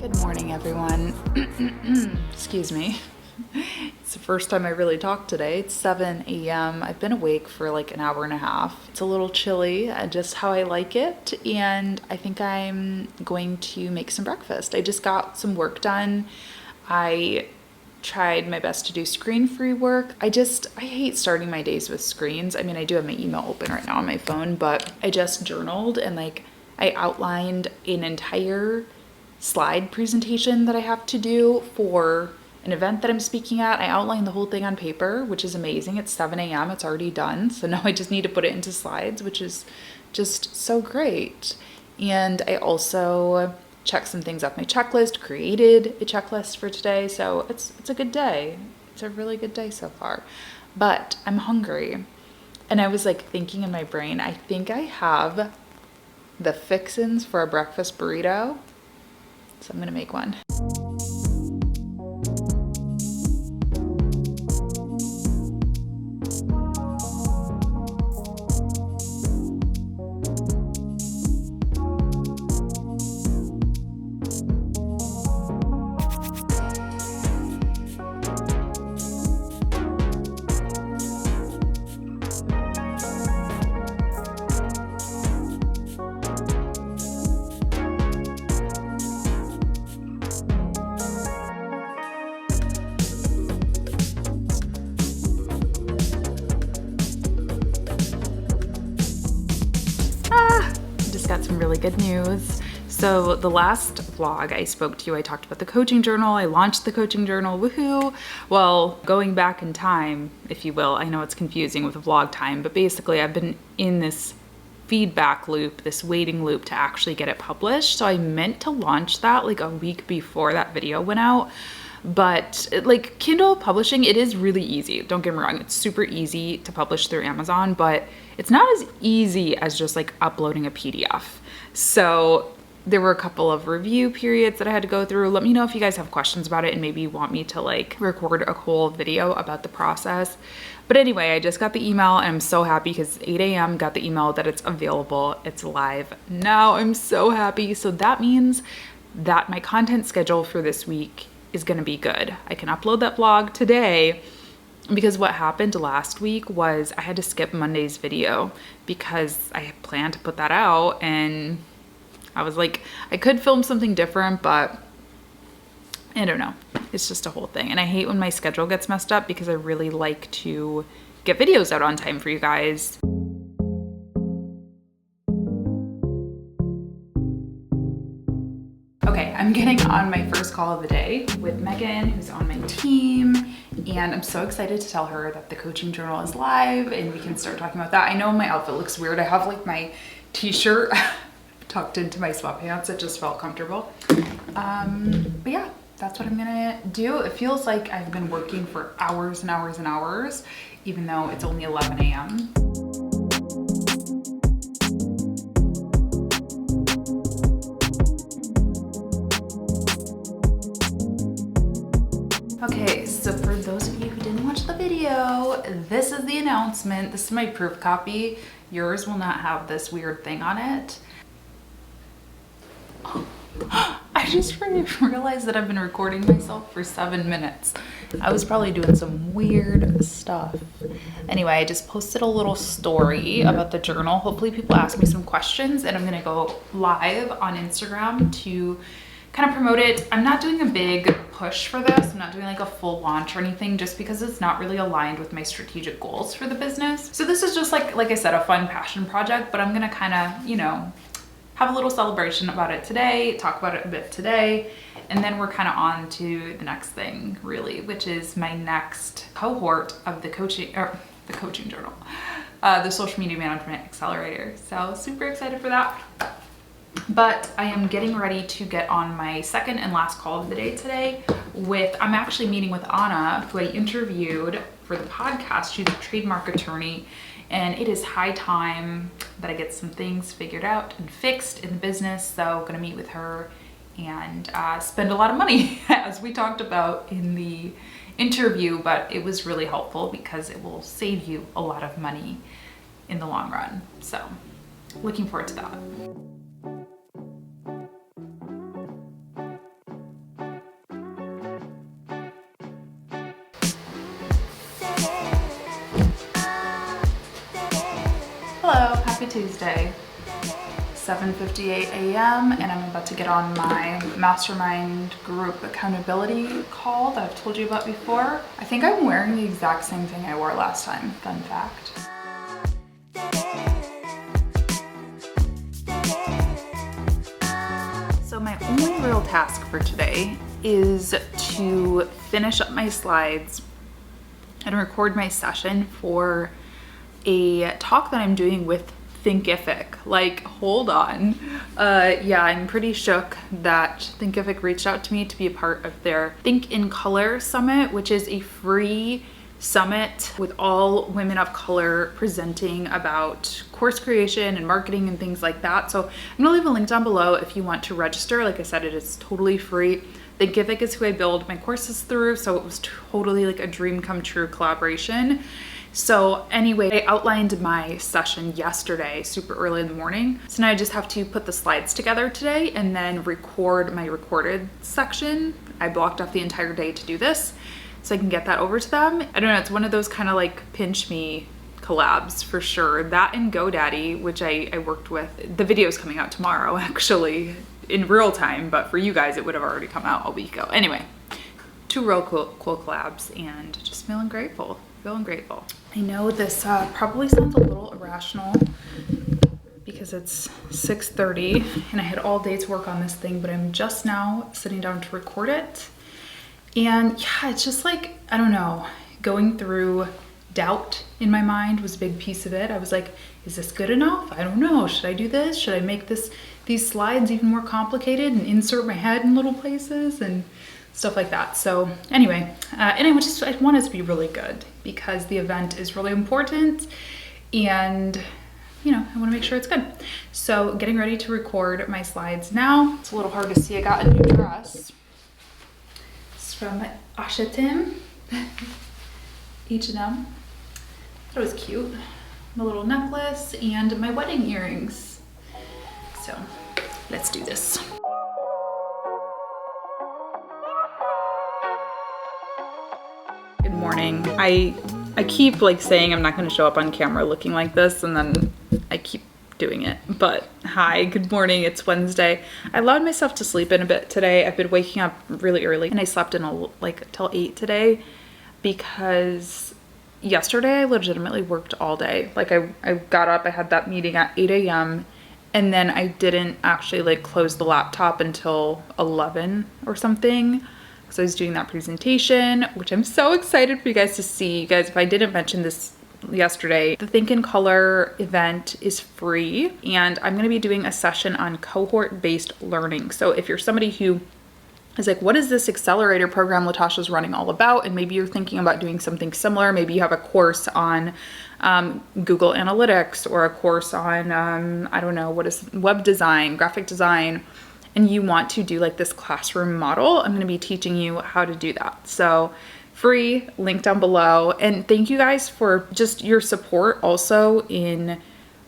Good morning, everyone. Excuse me. It's the first time I really talked today. It's 7 a.m. I've been awake for like an hour and a half. It's a little chilly, just how I like it. And I think I'm going to make some breakfast. I just got some work done. I tried my best to do screen-free work. I hate starting my days with screens. I mean, I do have my email open right now on my phone, but I just journaled and I outlined an entire slide presentation that I have to do for an event that I'm speaking at. I outlined the whole thing on paper, which is amazing. It's 7 a.m. It's already done. So now I just need to put it into slides, which is just so great. And I also checked some things off my checklist, created a checklist for today. So it's a good day. It's a really good day so far. But I'm hungry. And I was thinking in my brain, I think I have the fixins for a breakfast burrito. So I'm gonna make one. Got some really good news. So the last vlog I spoke to you, I talked about the coaching journal. I launched the coaching journal, woohoo. Well, going back in time, if you will, I know it's confusing with vlog time, but basically I've been in this feedback loop, this waiting loop to actually get it published. So I meant to launch that a week before that video went out. But Kindle publishing, it is really easy. Don't get me wrong, it's super easy to publish through Amazon, but it's not as easy as just uploading a PDF. So there were a couple of review periods that I had to go through. Let me know if you guys have questions about it and maybe you want me to record a whole video about the process. But anyway, I just got the email and I'm so happy because 8 a.m. got the email that it's available. It's live now. I'm so happy. So that means that my content schedule for this week is gonna be good. I can upload that vlog today because what happened last week was I had to skip Monday's video because I had planned to put that out and I was I could film something different, but I don't know. It's just a whole thing. And I hate when my schedule gets messed up because I really like to get videos out on time for you guys. Okay, I'm getting on my first call of the day with Megan, who's on my team, and I'm so excited to tell her that the coaching journal is live and we can start talking about that. I know my outfit looks weird. I have my t-shirt tucked into my sweatpants. It just felt comfortable. But yeah, that's what I'm gonna do. It feels like I've been working for hours and hours and hours, even though it's only 11 a.m. Okay, so for those of you who didn't watch the video, this is the announcement. This is my proof copy. Yours will not have this weird thing on it. I just realized that I've been recording myself for 7 minutes. I was probably doing some weird stuff. Anyway, I just posted a little story about the journal. Hopefully people ask me some questions and I'm gonna go live on Instagram to kind of promote it. I'm not doing a big push for this. I'm not doing a full launch or anything just because it's not really aligned with my strategic goals for the business. So this is just like I said, a fun passion project, but I'm gonna kind of, have a little celebration about it today, talk about it a bit today, and then we're kind of on to the next thing really, which is my next cohort of the coaching journal, the social media management accelerator. So super excited for that. But I am getting ready to get on my second and last call of the day today I'm actually meeting with Anna, who I interviewed for the podcast. She's a trademark attorney, and it is high time that I get some things figured out and fixed in the business. So I'm gonna meet with her and spend a lot of money as we talked about in the interview, but it was really helpful because it will save you a lot of money in the long run. So looking forward to that. Happy Tuesday. 7:58 a.m. and I'm about to get on my mastermind group accountability call that I've told you about before. I think I'm wearing the exact same thing I wore last time. Fun fact. So my only real task for today is to finish up my slides and record my session for a talk that I'm doing with Thinkific. Like, hold on. Yeah, I'm pretty shook that Thinkific reached out to me to be a part of their Think in Color Summit, which is a free summit with all women of color presenting about course creation and marketing and things like that. So I'm gonna leave a link down below if you want to register. Like I said, it is totally free. Thinkific is who I build my courses through, so it was totally like a dream come true collaboration. So anyway, I outlined my session yesterday, super early in the morning. So now I just have to put the slides together today and then record my recorded section. I blocked off the entire day to do this so I can get that over to them. I don't know, it's one of those kind of like pinch me collabs for sure. That and GoDaddy, which I worked with. The video's coming out tomorrow actually in real time, but for you guys, it would have already come out a week ago. Anyway, two real cool collabs and just feeling grateful. I know this probably sounds a little irrational because it's 6:30 and I had all day to work on this thing, but I'm just now sitting down to record it. And yeah, it's just like, I don't know, going through doubt in my mind was a big piece of it. I was like, is this good enough? I don't know. Should I do this? Should I make these slides even more complicated and insert my head in little places and stuff like that. So anyway, and I want it to be really good because the event is really important and you know, I want to make sure it's good. So getting ready to record my slides now. It's a little hard to see. I got a new dress. It's from H&M. H&M. That was cute. My little necklace and my wedding earrings. So let's do this. Good morning. I keep like saying I'm not going to show up on camera looking like this and then I keep doing it. But hi, good morning. It's Wednesday. I allowed myself to sleep in a bit today. I've been waking up really early and I slept in like till 8 today because yesterday I legitimately worked all day. Like I got up, I had that meeting at 8 a.m. and then I didn't actually like close the laptop until 11 or something. So I was doing that presentation, which I'm so excited for you guys to see. You guys, if I didn't mention this yesterday, the Think in Color event is free and I'm going to be doing a session on cohort-based learning. So if you're somebody who is like, what is this accelerator program Latasha's running all about? And maybe you're thinking about doing something similar. Maybe you have a course on Google Analytics or a course on, I don't know, what is web design, graphic design, and you want to do like this classroom model, I'm gonna be teaching you how to do that. So free, link down below. And thank you guys for just your support also in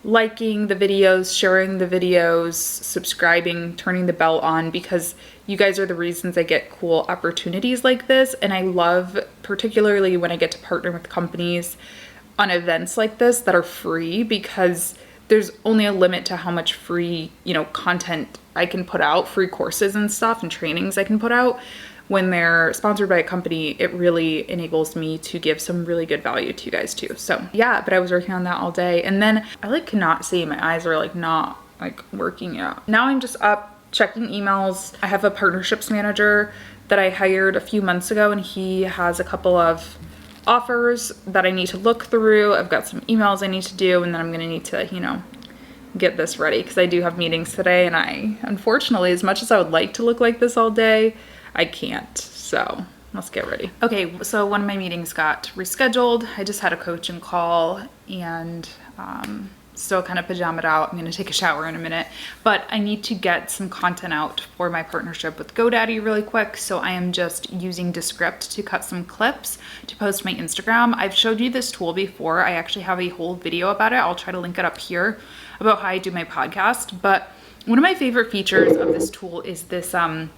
liking the videos, sharing the videos, subscribing, turning the bell on, because you guys are the reasons I get cool opportunities like this. And I love, particularly when I get to partner with companies on events like this that are free, because there's only a limit to how much free, you know, content I can put out, free courses and stuff and trainings I can put out. When they're sponsored by a company, it really enables me to give some really good value to you guys too. So yeah, but I was working on that all day. And then I like cannot see, my eyes are like not like working out. Now I'm just up checking emails. I have a partnerships manager that I hired a few months ago and he has a couple of offers that I need to look through. I've got some emails I need to do and then I'm gonna need to, you know, get this ready because I do have meetings today and I, unfortunately, as much as I would like to look like this all day, I can't. So let's get ready. Okay, so one of my meetings got rescheduled. I just had a coaching call and still kind of pajamaed out. I'm gonna take a shower in a minute, but I need to get some content out for my partnership with GoDaddy really quick. So I am just using Descript to cut some clips to post my Instagram. I've showed you this tool before. I actually have a whole video about it. I'll try to link it up here about how I do my podcast, but One of my favorite features of this tool is this,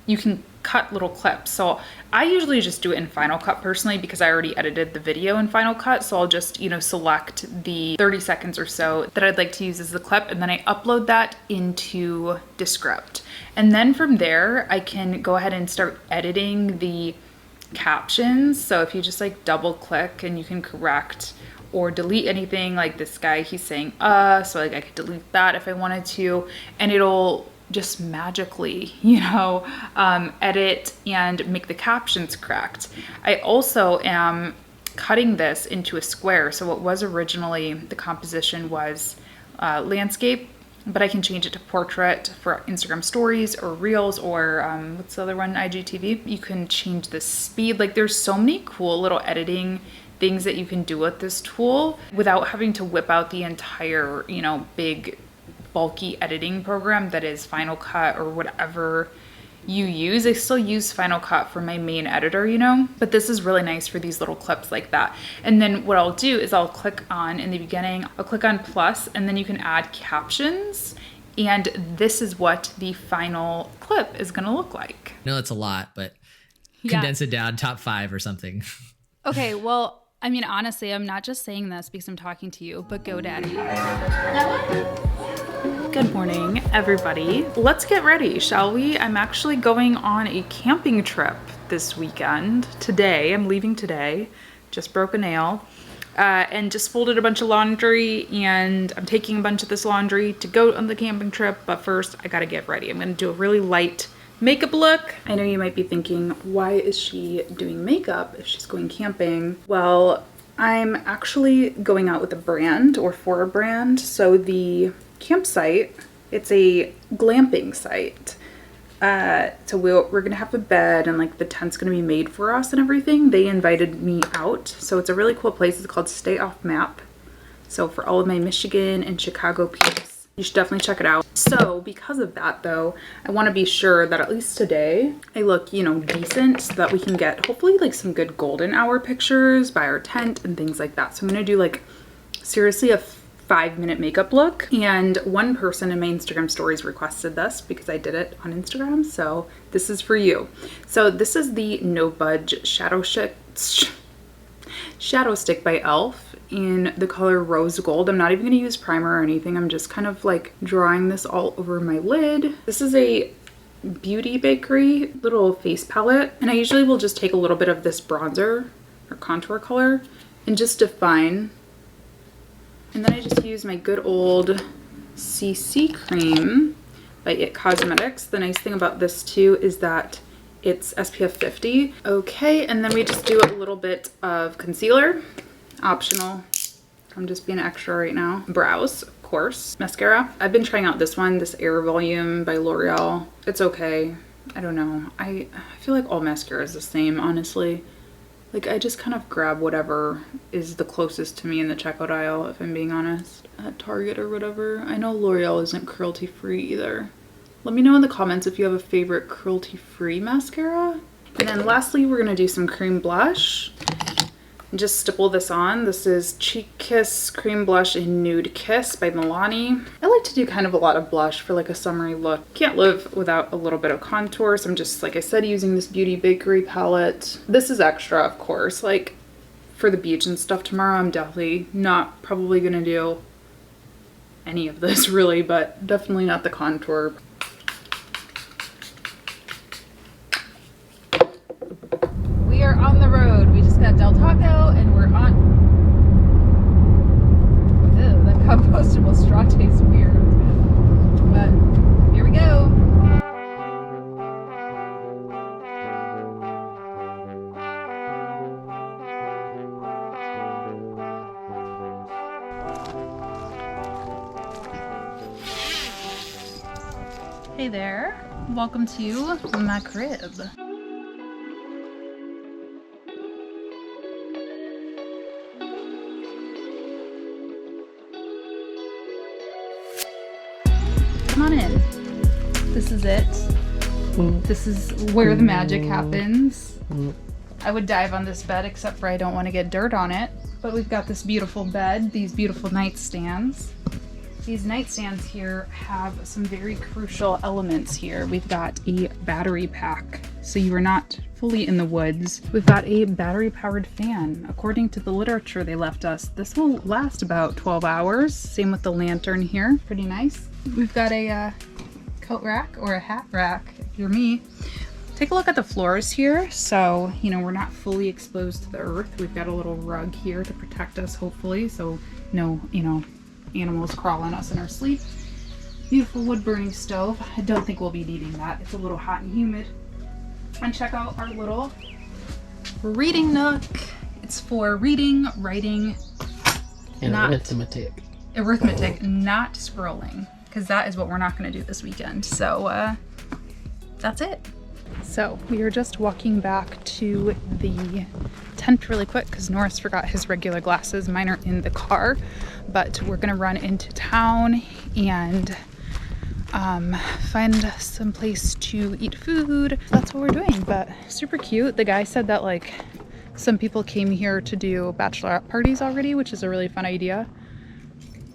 you can cut little clips. So I usually just do it in Final Cut personally because I already edited the video in Final Cut. So I'll just, you know, select the 30 seconds or so that I'd like to use as the clip, and then I upload that into Descript. And then from there, I can go ahead and start editing the captions. So if you just like double click and you can correct or delete anything, like this guy, he's saying so like I could delete that if I wanted to, and it'll just magically, you know, edit and make the captions correct. I also am cutting this into a square. So what was originally, the composition was landscape, but I can change it to portrait for Instagram stories or reels, or what's the other one, IGTV. You can change the speed. Like there's so many cool little editing things that you can do with this tool without having to whip out the entire, you know, big bulky editing program that is Final Cut or whatever you use. I still use Final Cut for my main editor, you know, but this is really nice for these little clips like that. And then what I'll do is I'll click on, in the beginning, I'll click on plus, and then you can add captions. And this is what the final clip is gonna look like. I know it's a lot, but condense it down, top 5 or something. Okay, well, I mean, honestly, I'm not just saying this because I'm talking to you, but GoDaddy. Good morning, everybody. Let's get ready, shall we? I'm actually going on a camping trip this weekend. Today, I'm leaving today. Just broke a nail and just folded a bunch of laundry, and I'm taking a bunch of this laundry to go on the camping trip. But first, I gotta get ready. I'm gonna do a really light makeup look. I know you might be thinking, why is she doing makeup if she's going camping? Well, I'm actually going out with a brand, or for a brand. So the campsite, it's a glamping site. So we're gonna have a bed, and like the tent's gonna be made for us and everything. They invited me out. So it's a really cool place. It's called Stay Off Map. So for all of my Michigan and Chicago peeps, you should definitely check it out. So because of that though, I want to be sure that at least today I look, you know, decent, so that we can get hopefully like some good golden hour pictures by our tent and things like that. So I'm going to do like seriously a 5-minute makeup look. And one person in my Instagram stories requested this because I did it on Instagram. So this is for you. So this is the No Budge Shadow Stick by e.l.f. in the color Rose Gold. I'm not even going to use primer or anything. I'm just kind of like drawing this all over my lid. This is a Beauty Bakery little face palette, and I usually will just take a little bit of this bronzer or contour color and just define. And then I just use my good old CC cream by It Cosmetics. The nice thing about this too is that it's SPF 50. Okay, and then we just do a little bit of concealer. Optional. I'm just being extra right now. Brows, of course. Mascara. I've been trying out this one, this Air Volume by L'Oreal. It's okay. I don't know. I feel like all mascara is the same, honestly. Like I just kind of grab whatever is the closest to me in the checkout aisle, if I'm being honest. At Target or whatever. I know L'Oreal isn't cruelty free either. Let me know in the comments if you have a favorite cruelty free mascara. And then lastly, we're gonna do some cream blush. And just stipple this on. This is Cheek Kiss Cream Blush in Nude Kiss by Milani. I like to do kind of a lot of blush for like a summery look. Can't live without a little bit of contour. So I'm just, like I said, using this Beauty Bakery palette. This is extra, of course. Like for the beach and stuff tomorrow, I'm definitely not probably gonna do any of this really, but definitely not the contour. We are on the road. We just got Del Taco and we're on. Ew, that compostable straw tastes weird. But here we go. Hey there. Welcome to my crib. Come on in. This is it. This is where the magic happens. I would dive on this bed, except for I don't want to get dirt on it. But we've got this beautiful bed, these beautiful nightstands. These nightstands here have some very crucial elements here. We've got a battery pack, so you are not fully in the woods. We've got a battery-powered fan. According to the literature they left us, this will last about 12 hours. Same with the lantern here. Pretty nice. We've got a coat rack or a hat rack, if you're me. Take a look at the floors here. So, you know, we're not fully exposed to the earth. We've got a little rug here to protect us, hopefully, so no, you know, animals crawl on us in our sleep. Beautiful wood burning stove. I don't think we'll be needing that. It's a little hot and humid. And check out our little reading nook. It's for reading, writing, and not arithmetic, not scrolling, because that is what we're not going to do this weekend. So that's it. So we are just walking back to the tent really quick because Norris forgot his regular glasses. Mine are in the car, but we're gonna run into town and find some place to eat food. That's what we're doing, but super cute. The guy said that like some people came here to do bachelorette parties already, which is a really fun idea.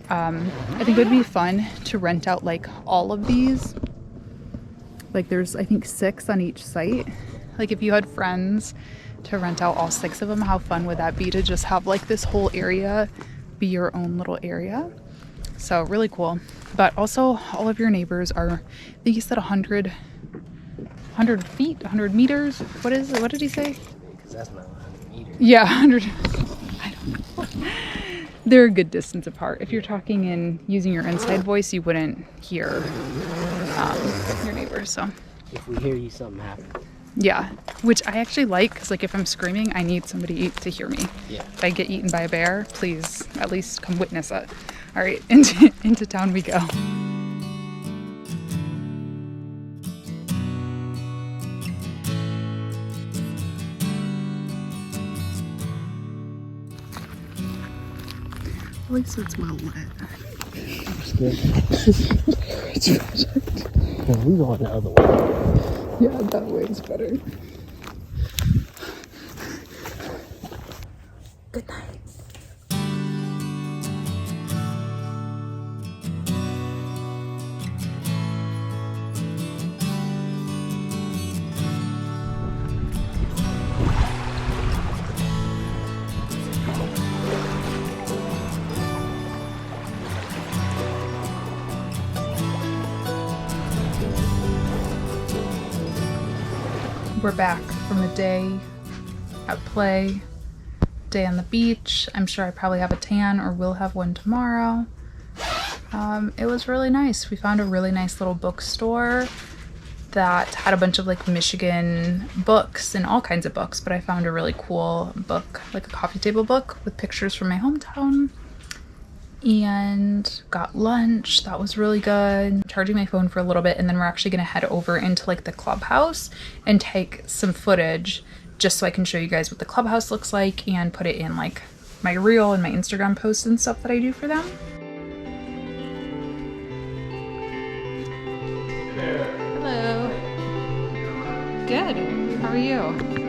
I think it would be fun to rent out like all of these. Like there's, I think, 6 on each site. Like if you had friends to rent out all 6 of them, how fun would that be to just have like this whole area be your own little area? So really cool. But also all of your neighbors are, I think he said 100 feet, 100 meters. What is it? What did he say? because that's not 100 meters. Yeah, 100. I don't know. They're a good distance apart. If you're talking and using your inside voice, you wouldn't hear your neighbors. So If we hear you, something happens. yeah, which I actually like because like if I'm screaming, I need somebody to hear me. Yeah. If I get eaten by a bear, please at least come witness it. All right, into town we go. At least it's well lit. Well, we going the other way. Yeah, that way is better. Good night. We're back from a day at play, day on the beach. I'm sure I probably have a tan or will have one tomorrow. It was really nice. We found a really nice little bookstore that had a bunch of like Michigan books and all kinds of books, but I found a really cool book, like a coffee table book with pictures from my hometown. And got lunch. That was really good. Charging my phone for a little bit, and then we're actually gonna head over into like the clubhouse and take some footage just so I can show you guys what the clubhouse looks like and put it in like my reel and my Instagram posts and stuff that I do for them. Hello. Good. How are you?